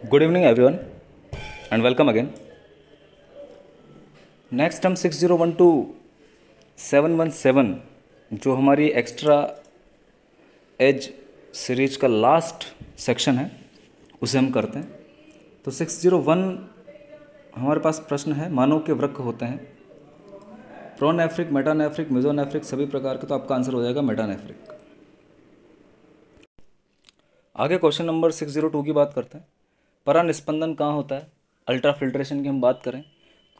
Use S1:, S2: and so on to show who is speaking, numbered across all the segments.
S1: Good evening everyone and welcome again. Next हम 6012 717 जो हमारी एक्स्ट्रा एज सीरीज का लास्ट सेक्शन है उसे हम करते हैं। तो 601 हमारे पास प्रश्न है, मानव के वृक्क होते हैं प्रोनेफ्रिक, मेटानेफ्रिक, मेसोनेफ्रिक सभी प्रकार के, तो आपका आंसर हो जाएगा मेटानेफ्रिक। आगे क्वेश्चन नंबर 602 की बात करते हैं। परानिस्पंदन कहाँ होता है? अल्ट्रा फिल्ट्रेशन की हम बात करें,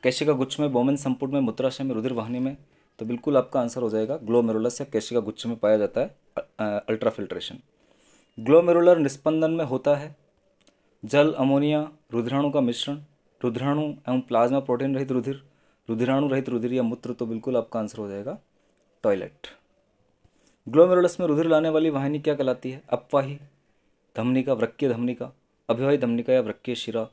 S1: केशिका गुच्छ में, बोमेन संपुट में, मूत्राशय में, रुधिर वाहिनी में, तो बिल्कुल आपका आंसर हो जाएगा ग्लोमेरुलस या केशिका गुच्छ में पाया जाता है अल्ट्रा फिल्ट्रेशन। ग्लोमेरुलर निस्पंदन में होता है जल, अमोनिया, रुधिराणु का मिश्रण, रुधिराणु एवं प्लाज्मा प्रोटीन रहित रुधिर, रुधिराणु रहित रुधिर या मूत्र, तो बिल्कुल आपका आंसर हो जाएगा टॉयलेट। ग्लोमेरुलस में रुधिर लाने वाली वाहिनी क्या कहलाती है? अपवाही धमनिका, वृक्कीय धमनिका, अभिवाही धमनिका या वृक्कीय शिरा,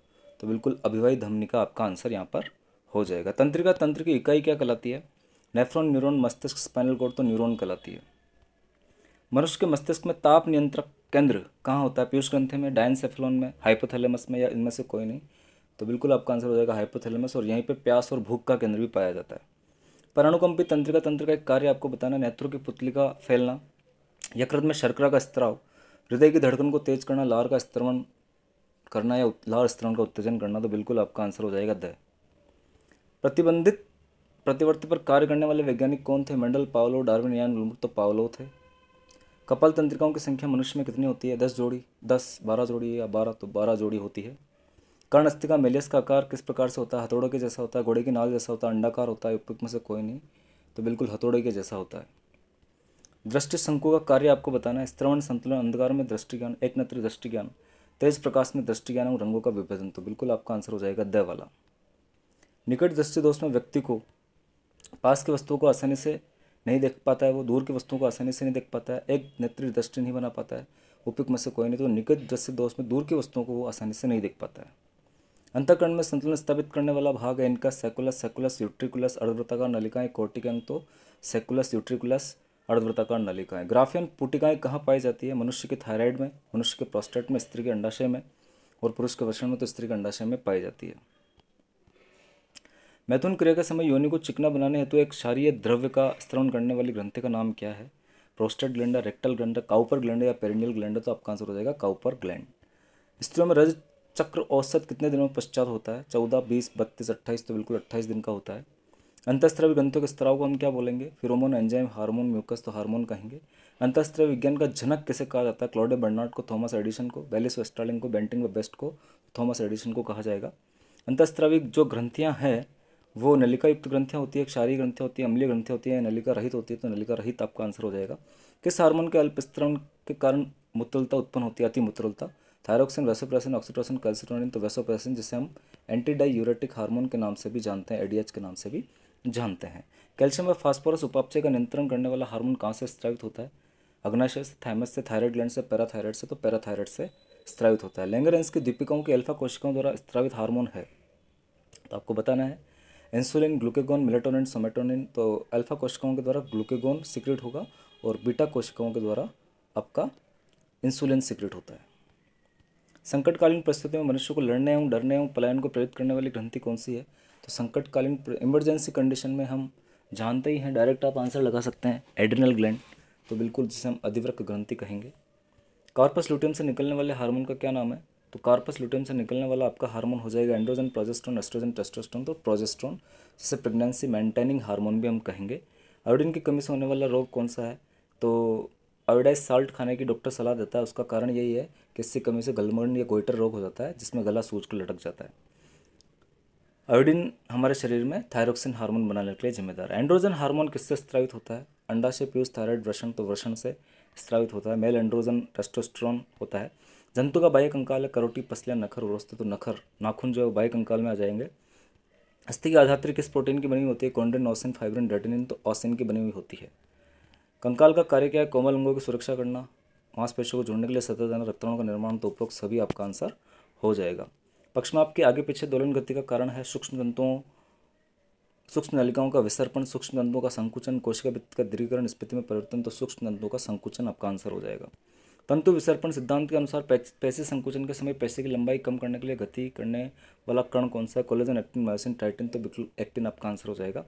S1: तो बिल्कुल अभिवाही धमनिका आपका आंसर यहाँ पर हो जाएगा। तंत्रिका, तंत्र की इकाई क्या कहलाती है? नेफ्रॉन, न्यूरॉन, मस्तिष्क, स्पाइनल कॉर्ड, तो न्यूरॉन कहलाती है। मनुष्य के मस्तिष्क में ताप नियंत्रक केंद्र कहाँ होता है? पीयूष ग्रंथि में, डायनसेफेलॉन में, हाइपोथैलेमस में, या इनमें से कोई नहीं, तो बिल्कुल आपका आंसर हो जाएगा हाइपोथैलेमस, और यहीं पे प्यास और भूख का केंद्र भी पाया जाता है। परानुकंपी तंत्रिका तंत्र का एक कार्य आपको बताना, नेत्रों की पुतली का फैलना, यकृत में शर्करा का स्त्राव, हृदय की धड़कन को तेज करना, लार का स्त्रवण करना या लार स्त्रवण का उत्तेजन करना, तो बिल्कुल आपका आंसर हो जाएगा द। प्रतिबंधित प्रतिवर्ती पर कार्य करने वाले वैज्ञानिक कौन थे? मेंडल, पावलोव, डार्विन, यान विल्मर, तो पावलोव थे। कपाल तंत्रिकाओं की संख्या मनुष्य में कितनी होती है? 10 जोड़ी, 10, 12 जोड़ी या 12, तो 12 जोड़ी होती है। कर्ण अस्थि का मेलियस का आकार किस प्रकार से होता है? हथौड़े के जैसा होता है, घोड़े की नाल जैसा होता है, अंडाकार होता है, उपयुक्त में से कोई नहीं, तो बिल्कुल हथौड़े के जैसा होता है। दृष्टि शंकु का कार्य आपको बताना है, श्रवण, संतुलन, अंधकार में दृष्टि ज्ञान, एक नेत्र दृष्टि ज्ञान, तेज प्रकाश में दृष्टि ज्ञान और रंगों का विभेदन, तो बिल्कुल आपका आंसर हो जाएगा द वाला। निकट दृष्टि दोष में व्यक्ति को पास की वस्तुओं को आसानी से नहीं देख पाता है, वो दूर की वस्तुओं को आसानी से नहीं देख पाता है, एक नेत्र दृष्टि नहीं बना पाता है, उपयुक्त में से कोई नहीं, तो निकट दृष्टि दोष में दूर की वस्तुओं को वो आसानी से नहीं देख पाता है। अंतःकरण में संतुलन स्थापित करने वाला भाग है इनका सेकुलस, सेकुलस, यूट्रिकुलस, अर्धवृत्ताकार नलिकाएं, कोर्टिकन, तो सेकुलस, यूट्रिकुलस, अर्धवृत्ताकार नलिकाएं। ग्राफियन पुटिकाएं कहाँ पाई जाती है? मनुष्य के थायराइड में, मनुष्य के प्रोस्टेट में, स्त्री के अंडाशय में, और पुरुष के वृषण में, तो स्त्री के अंडाशय में पाई जाती है। मैथुन क्रिया के समय योनि को चिकना बनाने हेतु एक क्षारीय द्रव्य का स्त्रवण करने वाली ग्रंथि का नाम क्या है? Prostate gland, rectal gland, Cowper gland या पेरिनियल ग्लैंड, तो आपका आंसर हो जाएगा काउपर ग्लैंड। स्त्रियों में रज चक्र औसत कितने दिनों पश्चात होता है? 14, 20, 32, 28, तो बिल्कुल 28 दिन का होता है। अंतःस्त्रावी ग्रंथियों के स्त्राव को हम क्या बोलेंगे? फिरोमोन, एंजाइम, हार्मोन, म्यूकस, तो हार्मोन कहेंगे। अंतःस्त्रावी विज्ञान का जनक किसे कहा जाता है? क्लॉडे बर्नार्ड को, थॉमस एडिसन को, बेलिस वेस्टरलिंग को, बेंटिंग व बेस्ट को, थॉमस एडिसन को कहा जाएगा। अंतःस्त्रावी जो ग्रंथियां हैं वो नलिका युक्त ग्रंथियां होती है, क्षारीय ग्रंथियां होती है, अम्लीय ग्रंथियां होती है, नलिका रहित होती है, तो नलिका रहित आपका आंसर हो जाएगा। किस हार्मोन के अल्पस्त्रवण के कारण मूत्रलता उत्पन्न होती है? अति मूत्रलता। थायरोक्सिन, वेसोप्रेसिन, ऑक्सीटोसिन, कैल्सिटोनिन, तो वेसोप्रेसिन जिसे हम एंटी डायूरेटिक हार्मोन के नाम से भी जानते हैं, एडीएच के नाम से भी जानते हैं। कैल्शियम व फास्फोरस उपापचय का नियंत्रण करने वाला हार्मोन कहाँ से स्रावित होता है? अग्नाशय से, थाइमस से, थायराइड ग्लैंड से, पैराथायराइड से, तो पैराथायराइड से स्रावित होता है। लैंगरेंस की दीपिकाओं की अल्फा कोशिकाओं द्वारा स्रावित हार्मोन है, तो आपको बताना है इंसुलिन, ग्लूकेगोन, मेलेटोनिन, सोमेटोनिन, तो अल्फा कोशिकाओं के द्वारा ग्लूकेगोन सिक्रेट होगा और बीटा कोशिकाओं के द्वारा आपका इंसुलिन सिक्रेट होता है। संकटकालीन परिस्थितियों में मनुष्य को लड़ने एवं डरने एवं पलायन को प्रेरित करने वाली ग्रंथि कौन सी है? तो संकटकालीन इमरजेंसी कंडीशन में हम जानते ही हैं, डायरेक्ट आप आंसर लगा सकते हैं, एड्रिनल ग्लैंड, तो बिल्कुल जिसे हम अधिवृक्क ग्रंथि कहेंगे। कार्पस लुटियम से निकलने वाले हार्मोन का क्या नाम है? तो कार्पस लुटियम से निकलने वाला आपका हार्मोन हो जाएगा एंड्रोजन, प्रोजेस्टेरोन, एस्ट्रोजन, टेस्टोस्टेरोन, तो प्रोजेस्टेरोन, जिसे प्रेगनेंसी मेंटेनिंग हार्मोन भी हम कहेंगे। आयोडीन की कमी से होने वाला रोग कौन सा है? तो आयोडाइज साल्ट खाने की डॉक्टर सलाह देता है, उसका कारण यही है कि इससे कमी से गलमोर्न या गोइटर रोग हो जाता है, जिसमें गला सूज कर लटक जाता है। आयोडीन हमारे शरीर में थायरोक्सिन हार्मोन बनाने के लिए जिम्मेदार है। एंड्रोजन हार्मोन किससे स्रावित होता है? अंडाशय, पीयूष, थायराइड, वृषण, तो वृषण से स्रावित होता है। मेल एंड्रोजन टेस्टोस्टेरोन होता है। जंतु का बाह्य कंकाल है करोटी, पसलियाँ, नखर, उरोस्ते, तो नखर, नाखून जो है बाह्य कंकाल में आ जाएंगे। अस्थि की आधात्री किस प्रोटीन की बनी हुई होती है? कॉन्ड्रिन, ओसिन, फाइब्रिन, रेटिनिन, तो ओसिन की बनी हुई होती है। कंकाल का कार्य क्या है? कोमल अंगों की सुरक्षा करना, मांसपेशियों को जोड़ने के लिए सतह देना, रक्तवाहियों का निर्माण, तो उपरोक्त सभी आपका आंसर हो जाएगा। पक्षमाप के आगे पीछे दोलन गति का कारण है सूक्ष्म तंतुओं, सूक्ष्म नलिकाओं का विसर्पण, सूक्ष्म तंतुओं का संकुचन, कोशिका भित्ति का दीर्घीकरण, स्थिति में परिवर्तन, तो सूक्ष्म तंतुओं का संकुचन आपका आंसर हो जाएगा। तंतु विसर्पण सिद्धांत के अनुसार पेशी संकुचन के समय पेशी की लंबाई कम करने के लिए गति करने वाला कण कौन सा है? Collagen, actin, myosin, title. तो बिल्कुल एक्टिन आपका आंसर हो जाएगा।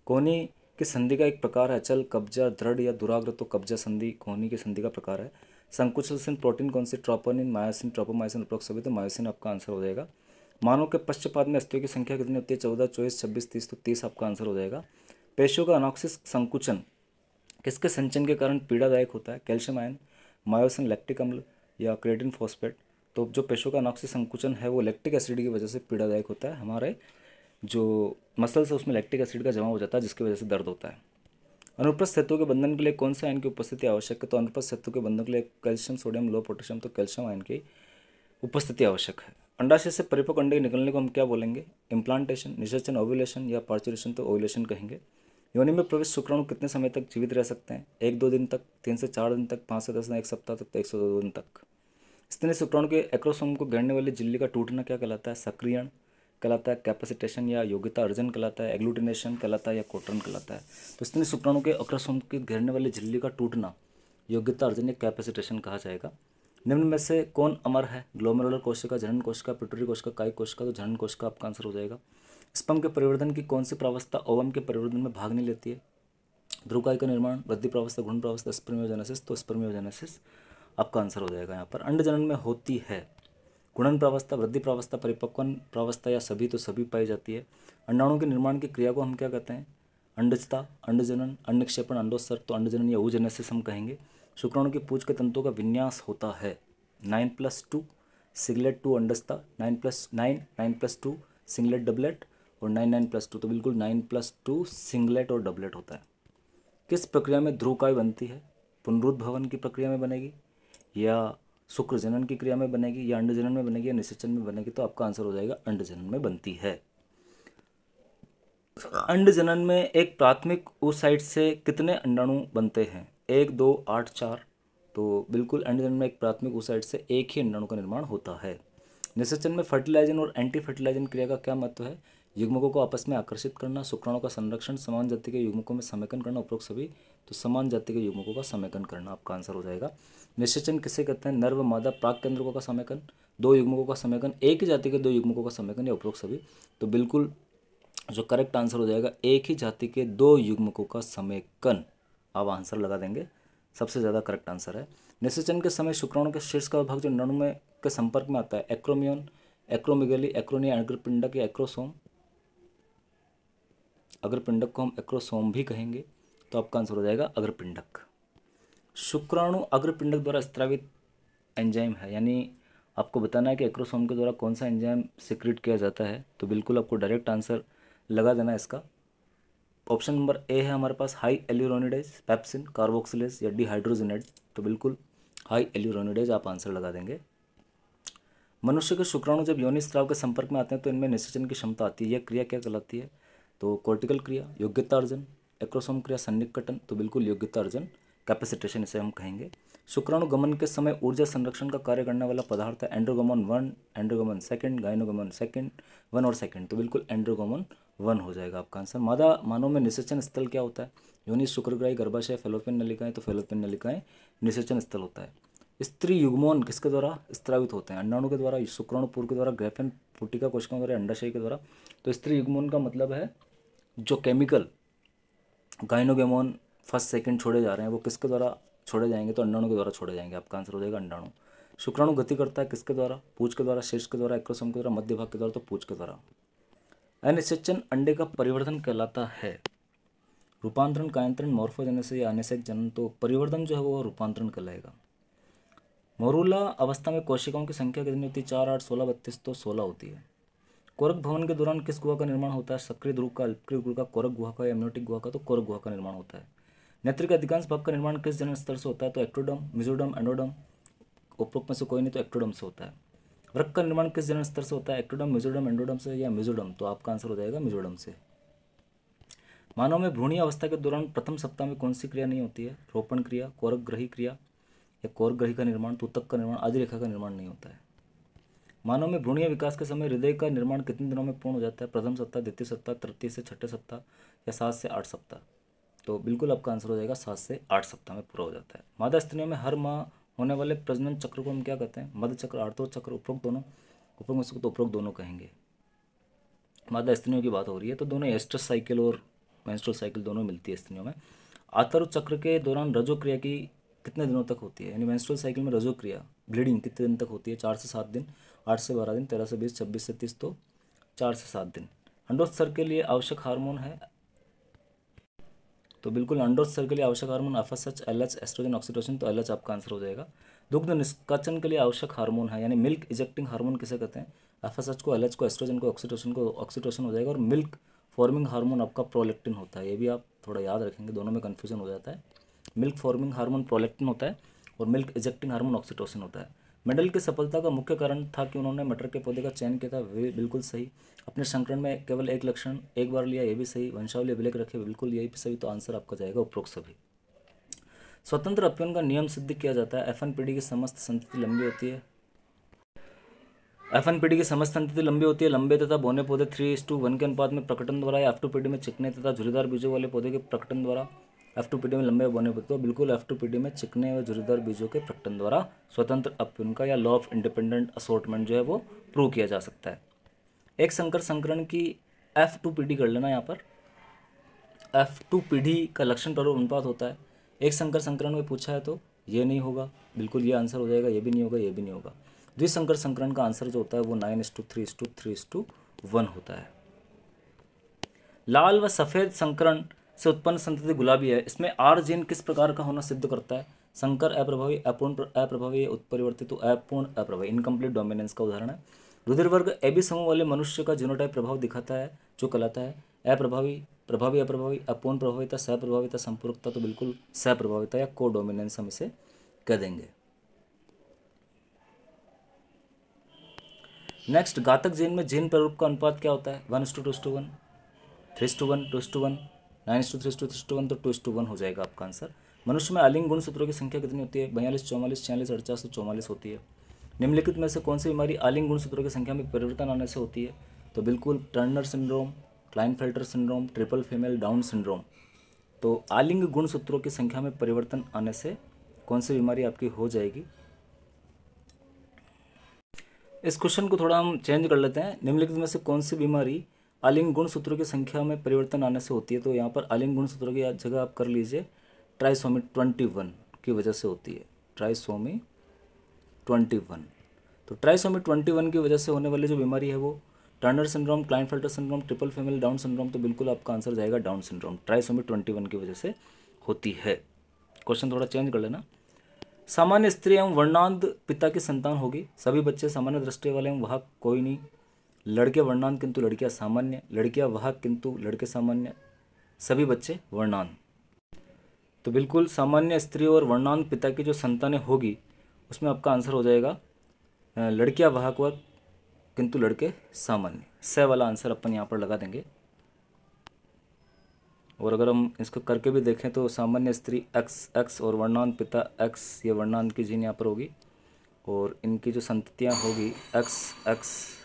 S1: कोहनी की संधि का एक प्रकार है अचल, कब्जा, दृढ़ या दुराग्र। तो कब्जा संधि कोहनी की संधि का प्रकार है। संकुचन प्रोटीन कौन सी? ट्रोपोनिन, मायोसिन, ट्रोपोमायोसिन, उपरोक्त सभी। तो मायोसिन आपका आंसर हो जाएगा। मानव के पश्चपाद में अस्थियों की संख्या कितनी होती है? 14, 24, 26, 30। तो 30 आपका आंसर हो जाएगा। पेशियों का अनॉक्सिस संकुचन किसके संचयन के कारण पीड़ादायक होता है? कैल्शियम आयन, मायोसिन, लैक्टिक अम्ल या क्रिएटिन फॉस्फेट। तो जो पेशियों का अनॉक्सिस संकुचन है वो लैक्टिक एसिड की वजह से पीड़ादायक होता है। हमारे जो मसल्स है उसमें लैक्टिक एसिड का जमा हो जाता है जिसकी वजह से दर्द होता है। अनुप्रस्थ सेतु के बंधन के लिए कौन सा आयन की उपस्थिति आवश्यक है? तो अनुप्रस्थ सेतु के बंधन के लिए कैल्शियम, सोडियम, लो पोटेशियम। तो कैल्शियम आयन की उपस्थिति आवश्यक है। अंडाशय से परिपक्व अंडे के निकलने को हम क्या बोलेंगे? इम्प्लांटेशन, निषेचन, ओव्यूलेशन या पार्चुरेशन। तो ओव्यूलेशन कहेंगे। योनि में प्रवेश शुक्राणु कितने समय तक जीवित रह सकते हैं? 1-2 दिन तक, 3 से 4 दिन तक, 5 से 10 दिन, 1 सप्ताह तक, तो 102 दिन तक। स्त्री शुक्राणु के एक्रोसोम को घेरने वाली झिल्ली का टूटना क्या कहलाता है? सक्रियण कहलाता है, कैपेसिटेशन या योग्यता अर्जन कहलाता है, एग्लूटिनेशन कहलाता है या कोटरन कहलाता है। तो स्त्री शुक्राणु के एक्रोसोम के घेरने वाली झिल्ली का टूटना योग्यता अर्जन या कैपेसिटेशन कहा जाएगा। निम्न में से कौन अमर है? ग्लोमेरुलर कोशिका, जनन कोशिका, पिट्यूटरी कोशिका, कायिक कोशिका। तो जनन कोशिका आपका आंसर हो जाएगा। स्पर्म के परिवर्धन की कौन सी प्रावस्था ओवम के परिवर्धन में भाग नहीं लेती है? ध्रुवकाय का निर्माण, वृद्धि प्रावस्था, गुण प्रावस्था, स्पर्मियोजेनेसिस। तो स्पर्मियोजेनेसिस आपका आंसर हो जाएगा यहाँ पर। अंड जनन में होती है गुणन प्रावस्था, वृद्धि प्रावस्था, परिपक्वन प्रावस्था या सभी। तो सभी पाई जाती है। अंडाणु के निर्माण की क्रिया को हम क्या कहते हैं? अंडजता, अंडजनन, अंडनिक्षेपण, अंडोत्सर्ग। तो अंडजनन या oogenesis हम कहेंगे। शुक्राणु की पूंछ के तंतुओं का विन्यास होता है 9+2 सिंगलेट 2 अंडजता, 9+9, 9+2 सिंगलेट डबलेट और 9+2। तो बिल्कुल 9+2 सिंगलेट और डबलेट होता है। किस प्रक्रिया में ध्रुवकाय बनती है? पुनरुद्भवन की प्रक्रिया में बनेगी या शुक्र जनन की क्रिया में बनेगी या अंड जनन में बनेगी या निषेचन में बनेगी? तो आपका आंसर हो जाएगा अंड जनन में बनती है। अंड जनन में एक प्राथमिक oocyte से कितने अंडाणु बनते हैं? 1, 2, 8, 4। तो बिल्कुल अंड जनन में एक प्राथमिक oocyte से एक ही अंडाणु का निर्माण होता है। निषेचन में फर्टिलाइजन और एंटी फर्टिलाइजन क्रिया का क्या महत्व है? युग्मकों को आपस में आकर्षित करना, शुक्राणु का संरक्षण, समान जाति के युग्मकों में समेकन करना, उपरोक्त सभी। तो समान जाति के युग्मकों का समेकन करना आपका आंसर हो जाएगा। निषेचन किसे कहते हैं? नर व मादा प्राक केंद्रकों का समेकन, दो युग्मकों का समेकन, एक ही जाति के दो युग्मकों का समेकन या उपरोक्त सभी। तो बिल्कुल जो करेक्ट आंसर हो जाएगा एक ही जाति के दो युग्मकों का समेकन। आप आंसर लगा देंगे, सबसे ज़्यादा करेक्ट आंसर है। निषेचन के समय शुक्राणु के शीर्ष का भाग जो अंडाणु में के संपर्क में आता है, एक्रोमियन, एक्रोमिगली, एक्रोनिया, अग्रपिंडक या एक्रोसोम। अग्रपिंडक को हम एक्रोसोम भी कहेंगे। तो आपका आंसर हो जाएगा अग्रपिंडक। शुक्राणु अग्रपिंडक द्वारा स्त्रावित एंजाइम है, यानी आपको बताना है कि एक्रोसोम के द्वारा कौन सा एंजाइम सिक्रेट किया जाता है। तो बिल्कुल आपको डायरेक्ट आंसर लगा देना है इसका। ऑप्शन नंबर ए है हमारे पास हाई एल्यूरोनिडेज, पेप्सिन, कार्बोक्सिलेज या डिहाइड्रोजिनेज। तो बिल्कुल हाई एल्यूरोनिडेज आप आंसर लगा देंगे। मनुष्य के शुक्राणु जब योनि स्राव के संपर्क में आते हैं तो इनमें निषेचन की क्षमता आती है। यह क्रिया क्या कहलाती है? तो कॉर्टिकल क्रिया, योग्यता अर्जन, एक्रोसोम क्रिया, सन्निकटन। तो बिल्कुल योग्यता अर्जन, कैपेसिटेशन इसे हम कहेंगे। शुक्राणु गमन के समय ऊर्जा संरक्षण का कार्य करने वाला पदार्थ है एंड्रोगमन 1, एंड्रोगमन 2, गाइनोगमन 1 और 2। तो बिल्कुल एंड्रोगमन 1 हो जाएगा आपका आंसर। मानव में निषेचन स्थल क्या होता है? योनि, शुक्रग्राही, गर्भाशय, फैलोपियन नलिकाएं। तो फैलोपियन नलिकाएं निषेचन स्थल होता है। स्त्री युग्मोन किसके द्वारा स्त्रावित होते हैं? अंडाणु के द्वारा, शुक्राणु पूर्व के द्वारा, ग्रेफेन पुटिका कोशिकाओं द्वारा, अंडाशय के द्वारा। तो स्त्री युग्मोन का मतलब है जो केमिकल गाइनोगेमोन फर्स्ट सेकंड छोड़े जा रहे हैं वो किसके द्वारा छोड़े जाएंगे? तो अंडाणु के द्वारा छोड़े जाएंगे। आपका आंसर हो जाएगा अंडाणु। शुक्राणु गति करता है किसके द्वारा? पूंछ के द्वारा, शीर्ष के द्वारा, एक्रोसोम के द्वारा, मध्य भाग के द्वारा। तो पूंछ के द्वारा। अनिषेचन अंडे का परिवर्धन कहलाता है। रूपांतरण, कायांतरण, मॉर्फोजेनेसिस या अनिषेक जनन। तो परिवर्धन जो है वो रूपांतरण कहलाएगा। मोरूला अवस्था में कोशिकाओं की संख्या कितनी होती है? 4, 8, 16, 32। तो 16 होती है। कोरक भवन के दौरान किस गुहा का निर्माण होता है? सक्रिय ध्रुव का, अल्पक्रिय गुहा का, कोरक गुहा का या एमनियोटिक गुहा का? तो कोरक गुहा का निर्माण होता है। नेत्र के अधिकांश भाग का निर्माण किस जनन स्तर से होता है? तो एक्टोडर्म, मेसोडर्म, एंडोडर्म। उपरोक्त में से कोई नहीं, तो एक्टोडर्म से होता है। वृक्क का निर्माण किस जनन स्तर से होता है? एक्टोडर्म, मेसोडर्म, एंडोडर्म से या मेसोडर्म। तो आपका आंसर हो जाएगा मेसोडर्म से। मानव में भ्रूणीय अवस्था के दौरान प्रथम सप्ताह में कौन सी क्रिया नहीं होती है? रोपण क्रिया, कोरक ग्रही क्रिया या कोरक ग्रही का निर्माण, तूतक का निर्माण, आदि रेखा का निर्माण नहीं होता है। मानव में भ्रूणीय विकास के समय हृदय का निर्माण कितने दिनों में पूर्ण हो जाता है? प्रथम सप्ताह, द्वितीय सप्ताह, तृतीय से छठे सप्ताह या 7 से 8 सप्ताह। तो बिल्कुल आपका आंसर हो जाएगा 7 से 8 सप्ताह में पूरा हो जाता है। मादा स्त्रियों में हर माह होने वाले प्रजनन चक्र को हम क्या कहते हैं? मध्य चक्र, आर्तव चक्र, उपरोक्त दोनों, उपरोक्त में से तो उपरोक्त दोनों कहेंगे। मादा स्त्रियों की बात हो रही है तो दोनों एस्ट्रस साइकिल और मेंस्ट्रुअल साइकिल दोनों मिलती है स्त्रियों में। आतर्व चक्र के दौरान रजो क्रिया की कितने दिनों तक होती है? यानी मेंस्ट्रुअल साइकिल में रजो क्रिया, ब्लीडिंग कितने दिन तक होती है? 4 से 7 दिन, 8 से 12 दिन, 13 से 20, 26 से 30, तो 4 से 7 दिन। अंडोत्सर्ग के लिए आवश्यक हार्मोन है, तो बिल्कुल अंडोत्सर्ग के लिए आवश्यक hormone FSH, LH, oestrogen, oxytocin, तो एलएच आपका आंसर हो जाएगा। दुग्ध निष्कासन के लिए आवश्यक हार्मोन है, यानी मिल्क इजेक्टिंग हार्मोन किसे कहते हैं? एफएसएच को, एलएच को, एस्ट्रोजन को, ऑक्सीटोसिन को, ऑक्सीटोसिन हो जाएगा। और मिल्क फॉर्मिंग हार्मोन आपका प्रोलेक्टिन होता है, ये भी आप थोड़ा याद रखेंगे, दोनों में कन्फ्यूजन हो जाता है। मिल्क फॉर्मिंग हार्मोन प्रोलेक्टिन होता है और मिल्क इजेक्टिंग हार्मोन ऑक्सीटोसिन होता है। मेंडल की सफलता का मुख्य कारण था कि उन्होंने मटर के पौधे का चयन किया था, वे बिल्कुल सही। अपने संकरण में केवल एक लक्षण एक बार लिया, ये भी सही। वंशावली अभिलेख रखे, बिल्कुल यही सही, तो आंसर आपका जाएगा उपरोक्त सभी। स्वतंत्र अपव्यन का नियम सिद्ध किया जाता है, एफ एन पीढ़ी की समस्त संतति लंबी होती है। एफ एन पीढ़ी की समस्त संतति लंबी होती है। लंबे तथा बौने पौधे 3:1 के अनुपात में प्रकटन द्वारा, या F2 पीढ़ी में चिकने तथा झुरीदार बीजों वाले पौधे के प्रकटन द्वारा। F2 पीढ़ी में लंबे बौने पौधे, तो बिल्कुल F2 पीढ़ी में चिकने व झुरीदार बीजों के प्रकटन द्वारा स्वतंत्र अपव्यन का या लॉ ऑफ इंडिपेंडेंट असॉर्टमेंट जो है वो प्रूव किया जा सकता है। एक संकर संकरण की F2 पीढ़ी कर लेना यहाँ पर। F2 पीढ़ी का लक्षण प्रभाव अनुपात होता है। एक संकर संकरण में पूछा है तो ये नहीं होगा, बिल्कुल ये आंसर हो जाएगा, ये भी नहीं होगा, ये भी नहीं होगा। द्विसंकर संकरण का आंसर जो होता है वो 9:3:3:1 होता है। लाल व सफ़ेद संकरण से उत्पन्न संतति गुलाबी है, इसमें आर जीन किस प्रकार का होना सिद्ध करता है? संकर अप्रभावी, अपूर्ण अप्रभावी, उत्परिवर्तित तो अपूर्ण अप्रभावी, इनकम्प्लीट डोमिनेंस का उदाहरण है। रुधिर वर्ग एबी समूह वाले मनुष्य का जीनोटाइप प्रभाव दिखाता है, जो कहलाता है अप्रभावी, प्रभावी, अप्रभावी, अपूर्ण प्रभाविता, सहप्रभाविता, संपूरकता, तो बिल्कुल सहप्रभाविता या को डोमिनेंस हम इसे कह देंगे। नेक्स्ट, घातक जीन में जीन प्ररूप का अनुपात क्या होता है? 1:2:1, 3:1, 2:1, 9:3:3:1, तो 2:1 हो जाएगा आपका आंसर। मनुष्य में आलिंग गुणसूत्रों की संख्या कितनी होती है? 42, 44, 46, 48, 44 होती है। निम्नलिखित में से कौन सी बीमारी आलिंग गुणसूत्रों की संख्या में परिवर्तन आने से होती है? तो बिल्कुल Turner syndrome, Klinefelter syndrome, triple female down syndrome. तो आलिंग गुणसूत्रों की संख्या में परिवर्तन आने से कौन सी बीमारी आपकी हो जाएगी? इस क्वेश्चन को थोड़ा हम चेंज कर लेते हैं। निम्नलिखित में से कौन सी बीमारी आलिंग गुणसूत्रों की संख्या में परिवर्तन आने से होती है? तो यहाँ पर आलिंग गुणसूत्रों की जगह आप कर लीजिए ट्राइसोमी 21 की वजह से होती है। ट्राइसोमी 21, तो ट्राइसोमी 21 की वजह से होने वाली जो बीमारी है वो Turner syndrome, Klinefelter syndrome, triple female down syndrome, तो बिल्कुल आपका आंसर जाएगा डाउन सिंड्रोम, ट्राइसोमी 21 की वजह से होती है। क्वेश्चन थोड़ा चेंज कर लेना। सामान्य स्त्री एवं वर्णांध पिता की संतान होगी, सभी बच्चे सामान्य दृष्टि वाले एवं वाहक कोई नहीं। लड़के वर्णांध किंतु लड़कियां सामान्य, लड़कियां वाहक किंतु लड़के सामान्य, सभी बच्चे वर्णांध। तो बिल्कुल सामान्य स्त्री और वर्णांध पिता की जो संतानें होगी उसमें आपका आंसर हो जाएगा लड़कियां वाहक व किंतु लड़के सामान्य, स वाला आंसर अपन यहाँ पर लगा देंगे। और अगर हम इसको करके भी देखें तो सामान्य स्त्री एक्स एक्स और वर्णांध पिता एक्स, ये वर्णांध की जीन यहाँ पर होगी और इनकी जो संततियाँ होगी एक्स एक्स,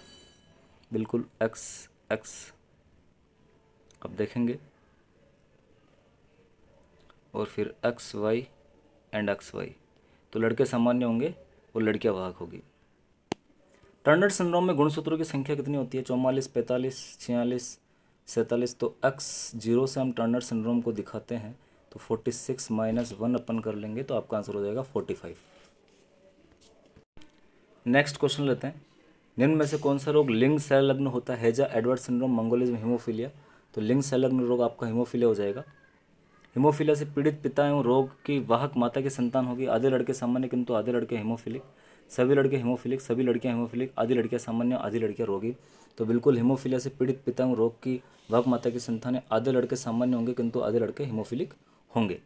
S1: बिल्कुल एक्स एक्स। अब देखेंगे और फिर X Y and X Y, तो लड़के सामान्य होंगे और लड़कियाँ वाहक होगी। टर्नर सिंड्रोम में गुणसूत्रों की संख्या कितनी होती है? 44, 45, 46, 47, तो एक्स 0 से हम टर्नर सिंड्रोम को दिखाते हैं तो 46 - 1 अपन कर लेंगे तो आपका आंसर हो जाएगा 45। नेक्स्ट क्वेश्चन लेते हैं। निम्न में से कौन सा रोग लिंग संलग्न होता है? हैजा, एडवर्ड सिंड्रोम, मंगोलिज्म, हीमोफीलिया, तो लिंग संलग्न रोग आपका हीमोफीलिया हो जाएगा। हीमोफीलिया से पीड़ित पिता एवं रोग की वाहक माता की संतान होगी, आधे लड़के सामान्य किंतु आधे लड़के हीमोफिलिक, सभी लड़के हीमोफिलिक, सभी लड़कियां हीमोफिलिक, आधी लड़कियां सामान्य, आधी लड़कियां रोगी, तो बिल्कुल हीमोफीलिया से पीड़ित पिता एवं रोग की वाहक माता की संतान है, आधे लड़के सामान्य होंगे किंतु आधे लड़के हीमोफिलिक होंगे।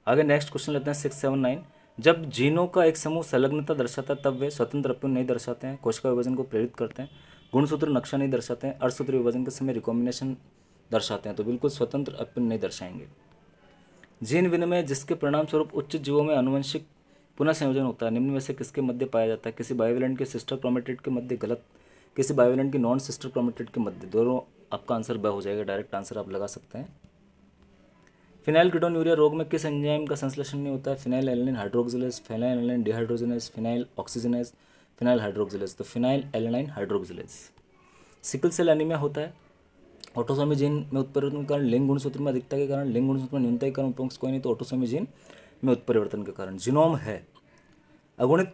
S1: आगे नेक्स्ट क्वेश्चन लेते हैं 6, 7, 9। जब जीनों का एक समूह संलग्नता दर्शाता है तब वे स्वतंत्र अपव्यन नहीं दर्शाते हैं, कोशिका विभाजन को प्रेरित करते हैं, गुणसूत्र नक्शा नहीं दर्शाते हैं, अर्धसूत्र विभाजन के समय रिकॉम्बिनेशन दर्शाते हैं, तो बिल्कुल स्वतंत्र अपव्यन नहीं दर्शाएंगे। जीन विनिमय जिसके परिणाम स्वरूप उच्च जीवों में आनुवंशिक पुनः संयोजन होता है, निम्न में से किसके मध्य पाया जाता है? किसी बायोवेलेंट के सिस्टर क्रोमेटिड के मध्य, गलत। किसी बायोवेलेंट की नॉन सिस्टर क्रोमेटिड के मध्य, दोनों। आपका आंसर ब हो जाएगा, डायरेक्ट आंसर आप लगा सकते हैं। फिनाइलकीटोन्यूरिया रोग में किस एंजाइम का संश्लेषण नहीं होता है? Phenylalanine hydroxylase, phenylalanine dehydrogenase, phenyl oxygenase, phenyl hydroxylase. तो phenylalanine hydroxylase. Sickle cell anaemia होता है ऑटोसोमी जीन में उत्परिवर्तन के कारण, लिंग गुणसूत्र में अधिकता के कारण, लिंग गुणसूत्र में न्यूनता के कारण, उपरोक्त कोई नहीं तो ऑटोसोमी जीन में उत्परिवर्तन के कारण। जीनोम है अगुणित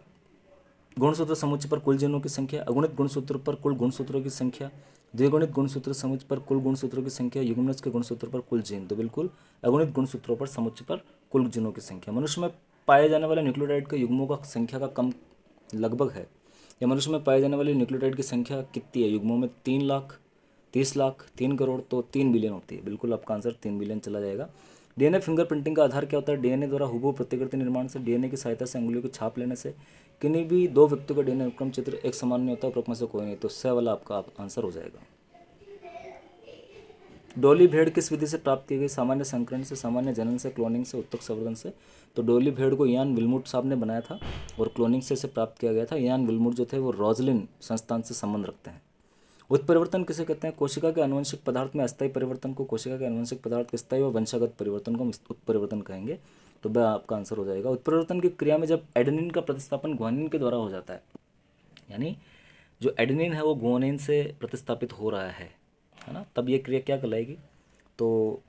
S1: गुणसूत्र समुच्चय पर कुल जीनों की संख्या, अगुणित गुणसूत्र पर कुल गुणसूत्रों की संख्या, द्विगुणित गुणसूत्र समुच्चय पर कुल गुणसूत्रों की संख्या, युग्मनज के गुणसूत्र पर कुल जीन। तो बिल्कुल अगुणित गुणसूत्रों पर समुच्चय पर कुल जीनों की संख्या। मनुष्य में पाए जाने वाले न्यूक्लियोटाइड के युग्मों का संख्या का कम लगभग है, या मनुष्य में पाए जाने वाली न्यूक्लियोटाइड की संख्या कितनी है युग्मों में? 3 लाख, 30 लाख, 3 करोड़। तो 3 बिलियन होती है। बिल्कुल आपका आंसर 3 बिलियन चला जाएगा। डीएनए फिंगरप्रिंटिंग का आधार क्या होता है? डीएनए द्वारा हुबहू प्रतिकृति निर्माण से, डीएनए की सहायता से अंगुलियों की छाप लेने से, किन्हीं भी दो व्यक्तियों का डीएनए अनुक्रम चित्र एक समान नहीं होता, उपरोक्त में से कोई नहीं। तो स वाला आपका आंसर हो जाएगा। डोली भेड़ किस विधि से प्राप्त की गई? सामान्य संकरण से, सामान्य जनन से, क्लोनिंग से, उत्तक संवर्धन से। तो डोली भेड़ को यान विल्मुट साहब ने बनाया था और क्लोनिंग से इसे प्राप्त किया गया था। यान विल्मुट जो थे वो रोजलिन संस्थान से संबंध रखते हैं। उत्परिवर्तन किसे कहते हैं? कोशिका के आनुवंशिक पदार्थ में अस्थायी परिवर्तन को कोशिका के आनुवंशिक पदार्थ के स्थायी व वंशागत परिवर्तन को हम उत्परिवर्तन कहेंगे। तो वह आपका आंसर हो जाएगा। उत्परिवर्तन की क्रिया में जब एडेनिन का प्रतिस्थापन ग्वानिन के द्वारा हो जाता है, यानी जो एडेनिन है वो ग्वानिन से प्रतिस्थापित हो रहा है ना, तब ये क्रिया क्या कहलाएगी? तो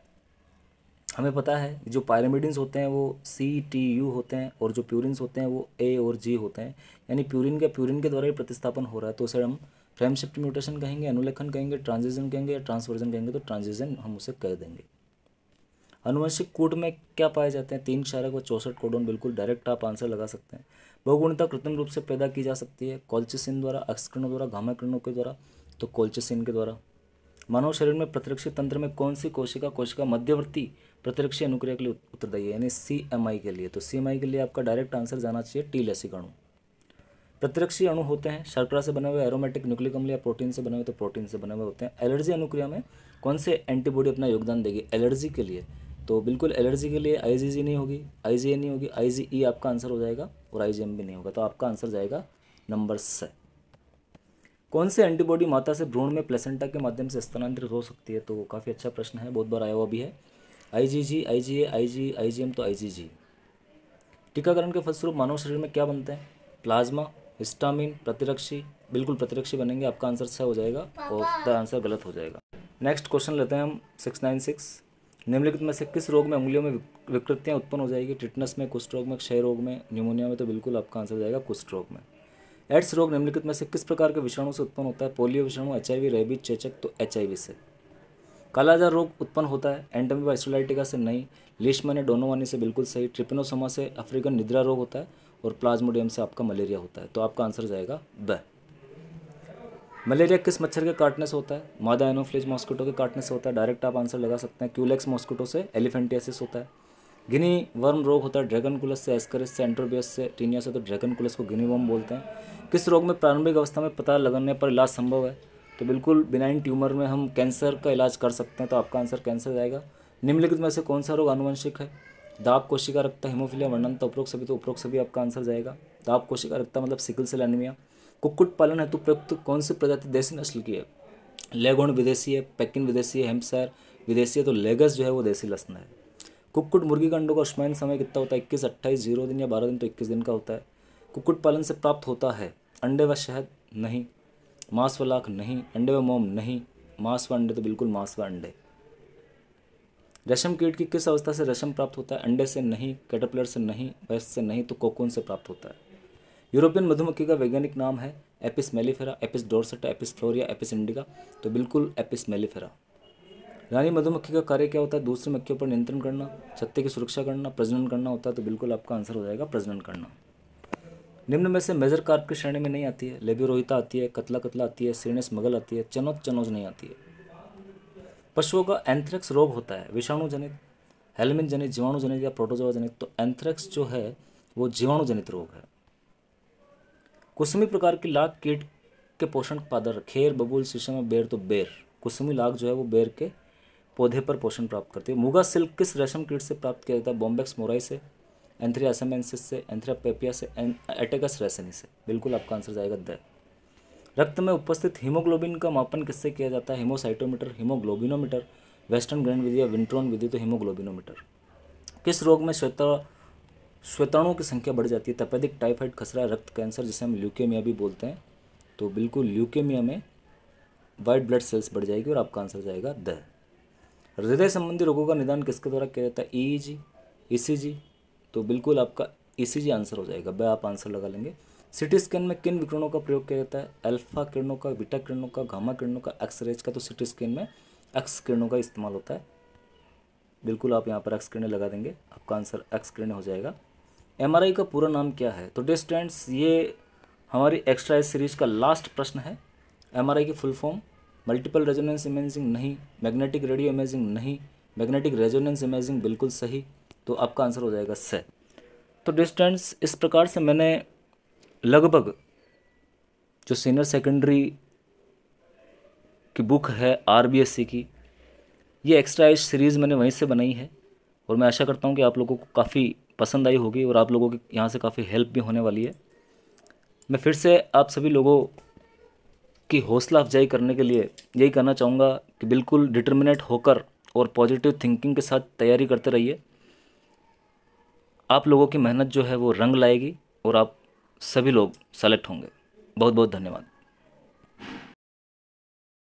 S1: हमें पता है जो पायरामिडिन्स होते हैं वो CTU होते हैं और जो प्यूरिन्स होते हैं वो A और G होते हैं, यानी प्यूरिन के द्वारा ही प्रतिस्थापन हो रहा है। तो उसे हम फ्रेम शिफ्ट म्यूटेशन कहेंगे, अनुलेखन कहेंगे, ट्रांजिशन कहेंगे या ट्रांसवर्जन कहेंगे। तो ट्रांजिशन हम उसे कह देंगे। अनुवंशिक कूट में क्या पाए जाते हैं? 3 क्षारक व 64 कोडोन। बिल्कुल डायरेक्ट आप आंसर लगा सकते हैं। बहुगुणिता कृत्रिम रूप से पैदा की जा सकती है, कोल्चिसिन द्वारा, एक्सकिरणों द्वारा, गामा किरणों के द्वारा। तो कोल्चिसिन के द्वारा। मानव शरीर में प्रतिरक्षी तंत्र में कौन सी कोशिका मध्यवर्ती प्रतिरक्षी अनुक्रिया के लिए उत्तरदायी है, यानी CMI के लिए? तो CMI के लिए आपका डायरेक्ट आंसर जाना चाहिए टी लेसिक अणु। प्रतिरक्षी अणु होते हैं शर्करा से बने हुए, एरोमेटिक, न्यूक्लिक अम्ल या प्रोटीन से बने हुए। तो प्रोटीन से बने हुए होते हैं। एलर्जी अनुक्रिया में कौन से एंटीबॉडी अपना योगदान देगी एलर्जी के लिए? तो बिल्कुल एलर्जी के लिए IgG नहीं होगी, IgA नहीं होगी, IgE आपका आंसर हो जाएगा और IgM भी नहीं होगा। तो आपका आंसर जाएगा नंबर C। कौन से एंटीबॉडी माता से भ्रूण में प्लेसेंटा के माध्यम से स्थानांतरित हो सकती है? तो काफ़ी अच्छा प्रश्न है, बहुत बार आया हुआ भी है। IgG, IgA, IgE, IgM। तो IgG। टीकाकरण के फलस्वरूप मानव शरीर में क्या बनते हैं? प्लाज्मा, हिस्टामिन, प्रतिरक्षी। बिल्कुल प्रतिरक्षी बनेंगे। आपका आंसर 6 हो जाएगा और द आंसर गलत हो जाएगा। नेक्स्ट क्वेश्चन लेते हैं हम 696। निम्नलिखित में से किस रोग में उंगलियों में विकृतियाँ उत्पन्न हो जाएगी? टिटनस में, कुष्ठ रोग में, क्षय रोग में, न्यूमोनिया में। तो बिल्कुल आपका आंसर हो जाएगा कुष्ठ रोग में। एड्स रोग निम्नलिखित में से किस प्रकार के विषाणु से उत्पन्न होता है? पोलियो विषाणु, HIV, रेबीज, चेचक। तो HIV से। कालाजार रोग उत्पन्न होता है एंटमीबा हिस्टोलाइटिका से नहीं, लीशमैनिया डोनोवानी से। बिल्कुल सही। ट्रिपिनोसोमा से अफ्रीकन निद्रा रोग होता है और प्लाज्मोडियम से आपका मलेरिया होता है। तो आपका आंसर जाएगा ब। मलेरिया किस मच्छर के काटने से होता है? मादा एनोफ्लिज मॉस्किटो के काटने से होता है। डायरेक्ट आप आंसर लगा सकते हैं। क्यूलेक्स मॉस्किटो से एलिफेंटियासिस होता है। गिनी वर्म रोग होता है ड्रैगन कुलस से, एस्करिस से, एंट्रोबियस से, टीनिया से। तो ड्रैगन कुलस को गिनी वर्म बोलते हैं। किस रोग में प्रारंभिक अवस्था में पता लगने पर इलाज संभव है? तो बिल्कुल बिनाइन ट्यूमर में हम कैंसर का इलाज कर सकते हैं। तो आपका आंसर कैंसर जाएगा। निम्नलिखित में से कौन सा रोग आनुवंशिक है? दाब कोशिका रक्ता, हिमोफिलिया, वर्णन। तो उपरोक्त सभी। तो उपरोक्त सभी आपका आंसर जाएगा। दाब कोशिका रक्ता मतलब सिकल सेल एनीमिया। कुक्कुट पालन हेतु प्रयुक्त कौन सी प्रजाति देसी नस्ल की है? लेगोन विदेशी है, पेकिन विदेशी है, हेम्पशायर विदेशी है। तो लेगस जो है वो देसी नस्ल है। कुक्कुट मुर्गी का अंडों का उष्मायन समय कितना होता है? 21, 28, 0 दिन या 12 दिन। तो 21 दिन का होता है। कुक्कुट पालन से प्राप्त होता है अंडे व शहद नहीं, मांस व लाख नहीं, अंडे व मोम नहीं, मांस व अंडे। तो बिल्कुल मांस व अंडे। रेशम कीट की किस अवस्था से रेशम प्राप्त होता है? अंडे से नहीं, कैटरपिलर से नहीं, वयस्क से नहीं। तो कोकून से प्राप्त होता है। यूरोपियन मधुमक्खी का वैज्ञानिक नाम है Apis mellifera, Apis डोर्सेटा, Apis फ्लोरिया, Apis indica. तो बिल्कुल एपिस मेलिफेरा। रानी मधुमक्खी का कार्य क्या होता है? दूसरी मक्खियों पर नियंत्रण करना, छत्ते की सुरक्षा करना, प्रजनन करना होता है। तो बिल्कुल आपका आंसर हो जाएगा प्रजनन करना। निम्न में से मेजर कार्प की श्रेणी में नहीं आती है? लेबियोरोहिता आती है, कतला कतला आती है, सीनेस मगल आती है, चनोज चनोज नहीं आती है। पशुओं का एंथ्रेक्स रोग होता है विषाणु जनित, हेलमिन जनित, जीवाणु जनित या प्रोटोजोआ जनित। तो एंथ्रेक्स जो है वो जीवाणु जनित रोग है। कुसुमी प्रकार की लाख कीट के पोषण पादर, खेर, बबूल, शीशम और बेर। तो बेर। कुसुमी लाख जो है वो बेर के पौधे पर पोषण प्राप्त करती है। मूगा सिल्क किस रेशम कीट से प्राप्त किया जाता है? बॉम्बेक्स मोराई से, एंथ्रिया असमेंसिस से, एंथ्रिया पेपिया से, एटेगस रेसनी से। बिल्कुल आपका आंसर जाएगा द। रक्त में उपस्थित हीमोग्लोबिन का मापन किससे किया जाता है? हीमोसाइटोमीटर, हीमोग्लोबिनोमीटर, वेस्टर्न ग्रैंड विधि या विंट्रॉन विधि तो हीमोग्लोबिनोमीटर। किस रोग में श्वेताणुओं की संख्या बढ़ जाती है? तपेदिक, टाइफाइड, खसरा, रक्त कैंसर जिसे हम ल्यूकेमिया भी बोलते हैं। तो बिल्कुल ल्यूकेमिया में वाइट ब्लड सेल्स बढ़ जाएगी और आपका आंसर जाएगा द। हृदय संबंधी रोगों का निदान किसके द्वारा किया जाता है? EEG, ECG. तो बिल्कुल आपका ईसीजी आंसर हो जाएगा, ब आप आंसर लगा लेंगे। सिटी स्कैन में किन विकिरणों का प्रयोग किया जाता है? अल्फा किरणों का, बीटा किरणों का, गामा किरणों का, एक्स रेज का। तो सिटी स्कैन में एक्स किरणों का इस्तेमाल होता है। बिल्कुल आप यहाँ पर एक्स किरणें लगा देंगे, आपका आंसर एक्स किरणें हो जाएगा। एमआरआई का पूरा नाम क्या है? तो डियर स्टूडेंट्स, ये हमारी एक्स्ट्रा एज सीरीज का लास्ट प्रश्न है। एमआरआई की full form multiple resonance imaging नहीं, मैग्नेटिक रेडियो इमेजिंग नहीं, मैग्नेटिक रेजोनेंस इमेजिंग बिल्कुल सही। तो आपका आंसर हो जाएगा स। तो डियर स्टूडेंट्स, इस प्रकार से मैंने लगभग जो सीनियर सेकेंडरी की बुक है आरबीएससी की, ये एक्स्ट्रा एज सीरीज़ मैंने वहीं से बनाई है और मैं आशा करता हूँ कि आप लोगों को काफ़ी पसंद आई होगी और आप लोगों की यहाँ से काफ़ी हेल्प भी होने वाली है। मैं फिर से आप सभी लोगों की हौसला अफजाई करने के लिए यही कहना चाहूँगा कि बिल्कुल डिटर्मिनेट होकर और पॉजिटिव थिंकिंग के साथ तैयारी करते रहिए। आप लोगों की मेहनत जो है वो रंग लाएगी और आप सभी लोग सेलेक्ट होंगे। बहुत बहुत धन्यवाद।